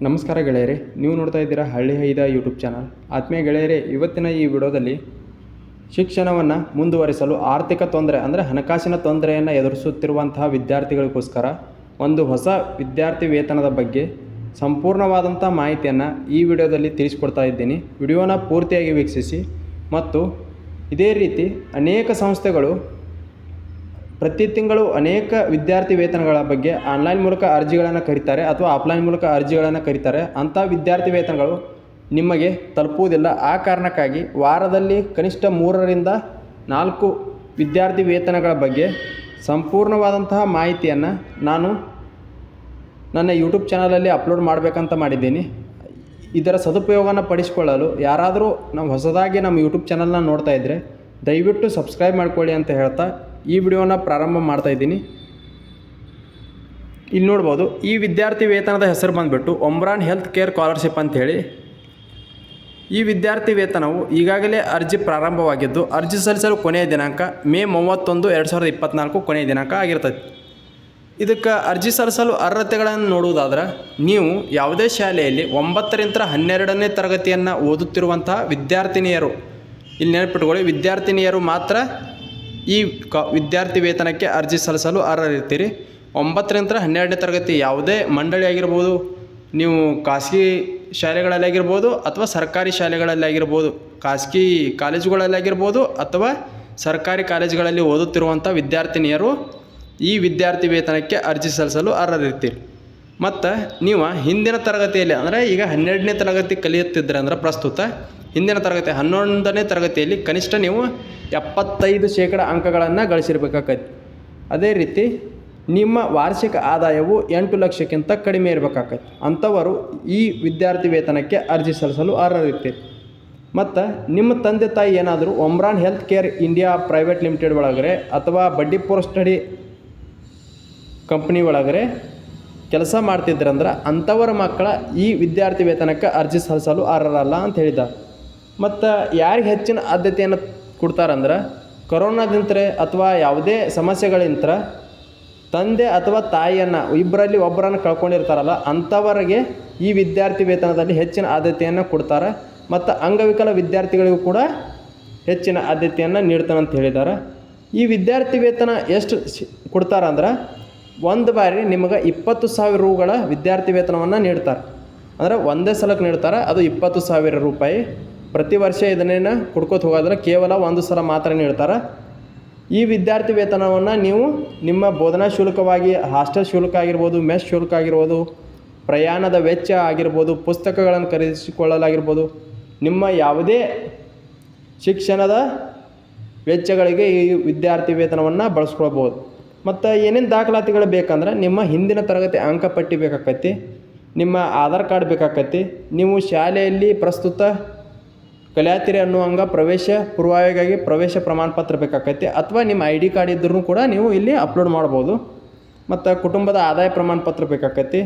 ನಮಸ್ಕಾರ ಗೆಳೆಯರೆ, ನೀವು ನೋಡ್ತಾ ಇದ್ದೀರಾ ಹಳ್ಳಿ ಹೈದ ಯೂಟ್ಯೂಬ್ ಚಾನಲ್. ಆತ್ಮೀಯ ಗೆಳೆಯರೆ, ಇವತ್ತಿನ ಈ ವಿಡಿಯೋದಲ್ಲಿ ಶಿಕ್ಷಣವನ್ನು ಮುಂದುವರಿಸಲು ಆರ್ಥಿಕ ತೊಂದರೆ ಅಂದರೆ ಹಣಕಾಸಿನ ತೊಂದರೆಯನ್ನು ಎದುರಿಸುತ್ತಿರುವಂತಹ ವಿದ್ಯಾರ್ಥಿಗಳಿಗೋಸ್ಕರ ಒಂದು ಹೊಸ ವಿದ್ಯಾರ್ಥಿ ವೇತನದ ಬಗ್ಗೆ ಸಂಪೂರ್ಣವಾದಂಥ ಮಾಹಿತಿಯನ್ನು ಈ ವಿಡಿಯೋದಲ್ಲಿ ತಿಳಿಸ್ಕೊಡ್ತಾ ಇದ್ದೀನಿ. ವಿಡಿಯೋನ ಪೂರ್ತಿಯಾಗಿ ವೀಕ್ಷಿಸಿ. ಮತ್ತು ಇದೇ ರೀತಿ ಅನೇಕ ಸಂಸ್ಥೆಗಳು ಪ್ರತಿ ತಿಂಗಳು ಅನೇಕ ವಿದ್ಯಾರ್ಥಿ ವೇತನಗಳ ಬಗ್ಗೆ ಆನ್ಲೈನ್ ಮೂಲಕ ಅರ್ಜಿಗಳನ್ನು ಕರೀತಾರೆ ಅಥವಾ ಆಫ್ಲೈನ್ ಮೂಲಕ ಅರ್ಜಿಗಳನ್ನು ಕರೀತಾರೆ. ಅಂಥ ವಿದ್ಯಾರ್ಥಿ ವೇತನಗಳು ನಿಮಗೆ ತಲುಪುವುದಿಲ್ಲ. ಆ ಕಾರಣಕ್ಕಾಗಿ ವಾರದಲ್ಲಿ ಕನಿಷ್ಠ 3ರಿಂದ 4 ವಿದ್ಯಾರ್ಥಿ ವೇತನಗಳ ಬಗ್ಗೆ ಸಂಪೂರ್ಣವಾದಂತಹ ಮಾಹಿತಿಯನ್ನು ನಾನು ನನ್ನ ಯೂಟ್ಯೂಬ್ ಚಾನಲಲ್ಲಿ ಅಪ್ಲೋಡ್ ಮಾಡಬೇಕಂತ ಮಾಡಿದ್ದೀನಿ. ಇದರ ಸದುಪಯೋಗವನ್ನು ಪಡಿಸಿಕೊಳ್ಳಲು ಯಾರಾದರೂ ಹೊಸದಾಗಿ ನಮ್ಮ ಯೂಟ್ಯೂಬ್ ಚಾನಲ್ನ ನೋಡ್ತಾ ಇದ್ದರೆ ದಯವಿಟ್ಟು ಸಬ್ಸ್ಕ್ರೈಬ್ ಮಾಡಿಕೊಳ್ಳಿ ಅಂತ ಹೇಳ್ತಾ ಈ ವಿಡಿಯೋನ ಪ್ರಾರಂಭ ಮಾಡ್ತಾ ಇದ್ದೀನಿ. ಇಲ್ಲಿ ನೋಡ್ಬೋದು, ಈ ವಿದ್ಯಾರ್ಥಿ ವೇತನದ ಹೆಸರು ಬಂದುಬಿಟ್ಟು ಒಮ್ರಾನ್ ಹೆಲ್ತ್ ಕೇರ್ ಸ್ಕಾಲರ್ಶಿಪ್ ಅಂಥೇಳಿ. ಈ ವಿದ್ಯಾರ್ಥಿ ವೇತನವು ಈಗಾಗಲೇ ಅರ್ಜಿ ಪ್ರಾರಂಭವಾಗಿದ್ದು ಅರ್ಜಿ ಸಲ್ಲಿಸಲು ಕೊನೆಯ ದಿನಾಂಕ ಮೇ 31, 2024 ಕೊನೆಯ ದಿನಾಂಕ ಆಗಿರ್ತದೆ. ಇದಕ್ಕೆ ಅರ್ಜಿ ಸಲ್ಲಿಸಲು ಅರ್ಹತೆಗಳನ್ನು ನೋಡುವುದಾದ್ರೆ, ನೀವು ಯಾವುದೇ ಶಾಲೆಯಲ್ಲಿ 9ರಿಂದ 12ನೇ ತರಗತಿಯನ್ನು ಓದುತ್ತಿರುವಂತಹ ವಿದ್ಯಾರ್ಥಿನಿಯರು, ಇಲ್ಲಿ ನೆನಪಿಟ್ಕೊಳ್ಳಿ, ವಿದ್ಯಾರ್ಥಿನಿಯರು ಮಾತ್ರ ಈ ವಿದ್ಯಾರ್ಥಿ ವೇತನಕ್ಕೆ ಅರ್ಜಿ ಸಲ್ಲಿಸಲು ಅರ್ಹರಿರ್ತೀರಿ. 9ರಿಂದ 12ನೇ ತರಗತಿ ಯಾವುದೇ ಮಂಡಳಿ ಆಗಿರ್ಬೋದು, ನೀವು ಖಾಸಗಿ ಶಾಲೆಗಳಲ್ಲಿ ಆಗಿರ್ಬೋದು ಅಥವಾ ಸರ್ಕಾರಿ ಶಾಲೆಗಳಲ್ಲಿ ಆಗಿರ್ಬೋದು, ಖಾಸಗಿ ಕಾಲೇಜುಗಳಲ್ಲಿ ಆಗಿರ್ಬೋದು ಅಥವಾ ಸರ್ಕಾರಿ ಕಾಲೇಜುಗಳಲ್ಲಿ ಓದುತ್ತಿರುವಂಥ ವಿದ್ಯಾರ್ಥಿನಿಯರು ಈ ವಿದ್ಯಾರ್ಥಿ ವೇತನಕ್ಕೆ ಅರ್ಜಿ ಸಲ್ಲಿಸಲು ಅರ್ಹರಿರ್ತೀರಿ. ಮತ್ತು ನೀವು ಹಿಂದಿನ ತರಗತಿಯಲ್ಲಿ ಅಂದರೆ ಈಗ 12ನೇ ತರಗತಿ ಕಲಿಯುತ್ತಿದ್ದರೆ ಅಂದರೆ ಪ್ರಸ್ತುತ ಹಿಂದಿನ ತರಗತಿ 11ನೇ ತರಗತಿಯಲ್ಲಿ ಕನಿಷ್ಠ ನೀವು 75% ಅಂಕಗಳನ್ನು ಗಳಿಸಿರ್ಬೇಕಾಗತ್ತೆ. ಅದೇ ರೀತಿ ನಿಮ್ಮ ವಾರ್ಷಿಕ ಆದಾಯವು 8 ಲಕ್ಷಕ್ಕಿಂತ ಕಡಿಮೆ ಇರಬೇಕಾಗತ್ತೆ. ಅಂಥವರು ಈ ವಿದ್ಯಾರ್ಥಿ ವೇತನಕ್ಕೆ ಅರ್ಜಿ ಸಲ್ಲಿಸಲು ಅರ್ಹರಿರ್ತೀರಿ. ಮತ್ತು ನಿಮ್ಮ ತಂದೆ ತಾಯಿ ಏನಾದರೂ Omron Health Care India Private Limited ಒಳಗಡೆ ಅಥವಾ ಬಂಡೀಪುರ ಸ್ಟಡಿ ಕಂಪ್ನಿ ಒಳಗಡೆ ಕೆಲಸ ಮಾಡ್ತಿದ್ರಂದ್ರೆ ಅಂಥವರ ಮಕ್ಕಳ ಈ ವಿದ್ಯಾರ್ಥಿ ವೇತನಕ್ಕೆ ಅರ್ಜಿ ಸಲ್ಲಿಸಲು ಅರ್ಹರಲ್ಲ ಅಂತ ಹೇಳಿದ್ದಾರೆ. ಮತ್ತು ಯಾರಿಗೆ ಹೆಚ್ಚಿನ ಆದ್ಯತೆಯನ್ನು ಕೊಡ್ತಾರಂದ್ರೆ, ಕೊರೋನಾದಿಂತ ಅಥವಾ ಯಾವುದೇ ಸಮಸ್ಯೆಗಳಿಂತ ತಂದೆ ಅಥವಾ ತಾಯಿಯನ್ನು ಇಬ್ಬರಲ್ಲಿ ಒಬ್ಬರನ್ನು ಕಳ್ಕೊಂಡಿರ್ತಾರಲ್ಲ ಅಂಥವರಿಗೆ ಈ ವಿದ್ಯಾರ್ಥಿ ವೇತನದಲ್ಲಿ ಹೆಚ್ಚಿನ ಆದ್ಯತೆಯನ್ನು ಕೊಡ್ತಾರೆ. ಮತ್ತು ಅಂಗವಿಕಲ ವಿದ್ಯಾರ್ಥಿಗಳಿಗೂ ಕೂಡ ಹೆಚ್ಚಿನ ಆದ್ಯತೆಯನ್ನು ನೀಡ್ತಾನಂತ ಹೇಳಿದ್ದಾರೆ. ಈ ವಿದ್ಯಾರ್ಥಿ ವೇತನ ಎಷ್ಟು ಕೊಡ್ತಾರಂದ್ರೆ, ಒಂದು ಬಾರಿ ನಿಮಗೆ 20,000 ರೂಗಳ ವಿದ್ಯಾರ್ಥಿ ವೇತನವನ್ನು ನೀಡ್ತಾರೆ. ಅಂದರೆ ಒಂದೇ ಸಲಕ್ಕೆ ನೀಡ್ತಾರೆ, ಅದು 20,000 ರೂಪಾಯಿ. ಪ್ರತಿ ವರ್ಷ ಇದನ್ನೇನು ಕೊಡ್ಕೋತ ಹೋಗೋದ್ರೆ ಕೇವಲ ಒಂದು ಸಲ ಮಾತ್ರ ನೀಡ್ತಾರೆ. ಈ ವಿದ್ಯಾರ್ಥಿ ವೇತನವನ್ನು ನೀವು ನಿಮ್ಮ ಬೋಧನಾ ಶುಲ್ಕವಾಗಿ ಹಾಸ್ಟೆಲ್ ಶುಲ್ಕ ಆಗಿರ್ಬೋದು, ಮೆಸ್ ಶುಲ್ಕ ಆಗಿರ್ಬೋದು, ಪ್ರಯಾಣದ ವೆಚ್ಚ ಆಗಿರ್ಬೋದು, ಪುಸ್ತಕಗಳನ್ನು ಖರೀದಿಸಿಕೊಳ್ಳಲಾಗಿರ್ಬೋದು, ನಿಮ್ಮ ಯಾವುದೇ ಶಿಕ್ಷಣದ ವೆಚ್ಚಗಳಿಗೆ ಈ ವಿದ್ಯಾರ್ಥಿ ವೇತನವನ್ನು ಬಳಸ್ಕೊಳ್ಬೋದು. ಮತ್ತು ಏನೇನು ದಾಖಲಾತಿಗಳು ಬೇಕಂದ್ರೆ, ನಿಮ್ಮ ಹಿಂದಿನ ತರಗತಿ ಅಂಕಪಟ್ಟಿ ಬೇಕಾಕೈತಿ, ನಿಮ್ಮ ಆಧಾರ್ ಕಾರ್ಡ್ ಬೇಕಾಕೈತಿ, ನೀವು ಶಾಲೆಯಲ್ಲಿ ಪ್ರಸ್ತುತ ಕಲಿಯಾತಿರಿ ಅನ್ನುವಂಗೆ ಪ್ರವೇಶ ಪೂರ್ವಾಯಿಗಾಗಿ ಪ್ರವೇಶ ಪ್ರಮಾಣ ಪತ್ರ ಬೇಕಾಕೈತಿ, ಅಥವಾ ನಿಮ್ಮ ID ಕಾರ್ಡ್ ಇದ್ರೂ ಕೂಡ ನೀವು ಇಲ್ಲಿ ಅಪ್ಲೋಡ್ ಮಾಡ್ಬೋದು. ಮತ್ತು ಕುಟುಂಬದ ಆದಾಯ ಪ್ರಮಾಣ ಪತ್ರ ಬೇಕಾಕೈತಿ,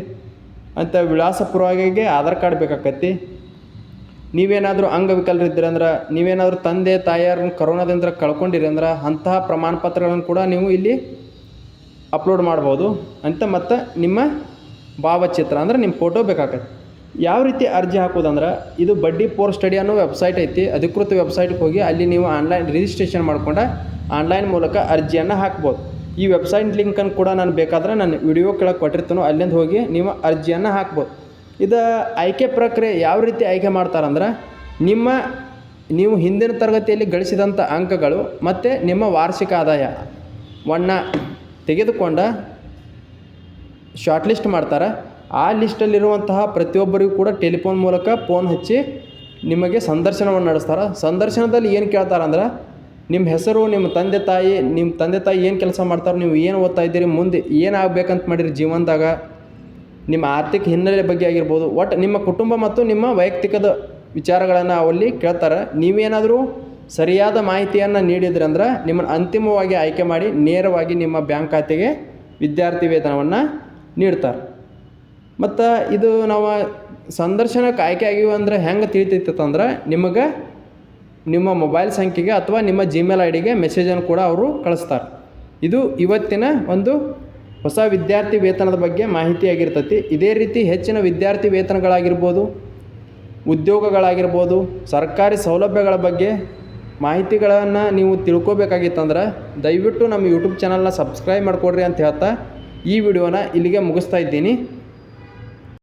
ಅಂತ ವಿಳಾಸ ಪೂರ್ವಾಯಿಗೆ ಆಧಾರ್ ಕಾರ್ಡ್ ಬೇಕಾಕೈತಿ. ನೀವೇನಾದರೂ ಅಂಗವಿಕಲರಿದ್ದೀರಿ ಅಂದ್ರೆ, ನೀವೇನಾದರೂ ತಂದೆ ತಾಯಿಯರನ್ನು ಕೊರೋನಾದಿಂದ ಕಳ್ಕೊಂಡಿರಿ ಅಂದ್ರೆ ಅಂತಹ ಪ್ರಮಾಣ ಪತ್ರಗಳನ್ನು ಕೂಡ ನೀವು ಇಲ್ಲಿ ಅಪ್ಲೋಡ್ ಮಾಡ್ಬೋದು ಅಂತ. ಮತ್ತು ನಿಮ್ಮ ಭಾವಚಿತ್ರ ಅಂದರೆ ನಿಮ್ಮ ಫೋಟೋ ಬೇಕಾಗತ್ತೆ. ಯಾವ ರೀತಿ ಅರ್ಜಿ ಹಾಕೋದಂದ್ರೆ, ಇದು ಬಂಡೀಪುರ ಸ್ಟಡಿ ಅನ್ನೋ ವೆಬ್ಸೈಟ್ ಐತಿ, ಅಧಿಕೃತ ವೆಬ್ಸೈಟ್ಗೆ ಹೋಗಿ ಅಲ್ಲಿ ನೀವು ಆನ್ಲೈನ್ ರಿಜಿಸ್ಟ್ರೇಷನ್ ಮಾಡ್ಕೊಂಡು ಆನ್ಲೈನ್ ಮೂಲಕ ಅರ್ಜಿಯನ್ನು ಹಾಕ್ಬೋದು. ಈ ವೆಬ್ಸೈಟ್ ಲಿಂಕನ್ನು ಕೂಡ ನಾನು ಬೇಕಾದ್ರೆ ನಾನು ವಿಡಿಯೋ ಕೆಳಗೆ ಕೊಟ್ಟಿರ್ತಾನೋ ಅಲ್ಲಿಂದ ಹೋಗಿ ನೀವು ಅರ್ಜಿಯನ್ನು ಹಾಕ್ಬೋದು. ಇದು ಆಯ್ಕೆ ಪ್ರಕ್ರಿಯೆ ಯಾವ ರೀತಿ ಆಯ್ಕೆ ಮಾಡ್ತಾರಂದ್ರೆ, ನೀವು ಹಿಂದಿನ ತರಗತಿಯಲ್ಲಿ ಗಳಿಸಿದಂಥ ಅಂಕಗಳು ಮತ್ತು ನಿಮ್ಮ ವಾರ್ಷಿಕ ಆದಾಯವನ್ನು ತೆಗೆದುಕೊಂಡ ಶಾರ್ಟ್ ಲಿಸ್ಟ್ ಮಾಡ್ತಾರೆ. ಆ ಲಿಸ್ಟಲ್ಲಿರುವಂತಹ ಪ್ರತಿಯೊಬ್ಬರಿಗೂ ಕೂಡ ಟೆಲಿಫೋನ್ ಮೂಲಕ ಫೋನ್ ಹಚ್ಚಿ ನಿಮಗೆ ಸಂದರ್ಶನವನ್ನು ನಡೆಸ್ತಾರೆ. ಸಂದರ್ಶನದಲ್ಲಿ ಏನು ಕೇಳ್ತಾರಂದ್ರೆ, ನಿಮ್ಮ ಹೆಸರು, ನಿಮ್ಮ ತಂದೆ ತಾಯಿ ಏನು ಕೆಲಸ ಮಾಡ್ತಾರೆ, ನೀವು ಏನು ಓದ್ತಾ ಇದ್ದೀರಿ, ಮುಂದೆ ಏನು ಆಗಬೇಕಂತ ಮಾಡಿರಿ ಜೀವನದಾಗ, ನಿಮ್ಮ ಆರ್ಥಿಕ ಹಿನ್ನೆಲೆ ಬಗ್ಗೆ ಆಗಿರ್ಬೋದು, ಒಟ್ಟು ನಿಮ್ಮ ಕುಟುಂಬ ಮತ್ತು ನಿಮ್ಮ ವೈಯಕ್ತಿಕದ ವಿಚಾರಗಳನ್ನು ಅಲ್ಲಿ ಕೇಳ್ತಾರೆ. ನೀವೇನಾದರೂ ಸರಿಯಾದ ಮಾಹಿತಿಯನ್ನು ನೀಡಿದ್ರಿ ಅಂದ್ರೆ ನಿಮ್ಮನ್ನು ಅಂತಿಮವಾಗಿ ಆಯ್ಕೆ ಮಾಡಿ ನೇರವಾಗಿ ನಿಮ್ಮ ಬ್ಯಾಂಕ್ ಖಾತೆಗೆ ವಿದ್ಯಾರ್ಥಿ ವೇತನವನ್ನು ನೀಡ್ತಾರೆ. ಮತ್ತು ಇದು ನಾವು ಸಂದರ್ಶನಕ್ಕೆ ಆಯ್ಕೆ ಆಗಿವೆ ಅಂದರೆ ಹೆಂಗೆ ತಿಳಿತೈತಂದ್ರೆ, ನಿಮಗೆ ನಿಮ್ಮ ಮೊಬೈಲ್ ಸಂಖ್ಯೆಗೆ ಅಥವಾ ನಿಮ್ಮ ಜಿಮೇಲ್ ID ಗೆ ಮೆಸೇಜನ್ನು ಕೂಡ ಅವರು ಕಳಿಸ್ತಾರೆ. ಇದು ಇವತ್ತಿನ ಒಂದು ಹೊಸ ವಿದ್ಯಾರ್ಥಿ ವೇತನದ ಬಗ್ಗೆ ಮಾಹಿತಿ ಆಗಿರ್ತೈತಿ. ಇದೇ ರೀತಿ ಹೆಚ್ಚಿನ ವಿದ್ಯಾರ್ಥಿ ವೇತನಗಳಾಗಿರ್ಬೋದು, ಉದ್ಯೋಗಗಳಾಗಿರ್ಬೋದು, ಸರ್ಕಾರಿ ಸೌಲಭ್ಯಗಳ ಬಗ್ಗೆ ಮಾಹಿತಿಗಳನ್ನು ನೀವು ತಿಳ್ಕೊಬೇಕಾಗಿತ್ತಂದ್ರೆ ದಯವಿಟ್ಟು ನಮ್ಮ ಯೂಟ್ಯೂಬ್ ಚಾನಲ್ನ ಸಬ್ಸ್ಕ್ರೈಬ್ ಮಾಡಿಕೊಡ್ರಿ ಅಂತ ಹೇಳ್ತಾ ಈ ವಿಡಿಯೋನ ಇಲ್ಲಿಗೆ ಮುಗಿಸ್ತಾ ಇದ್ದೀನಿ.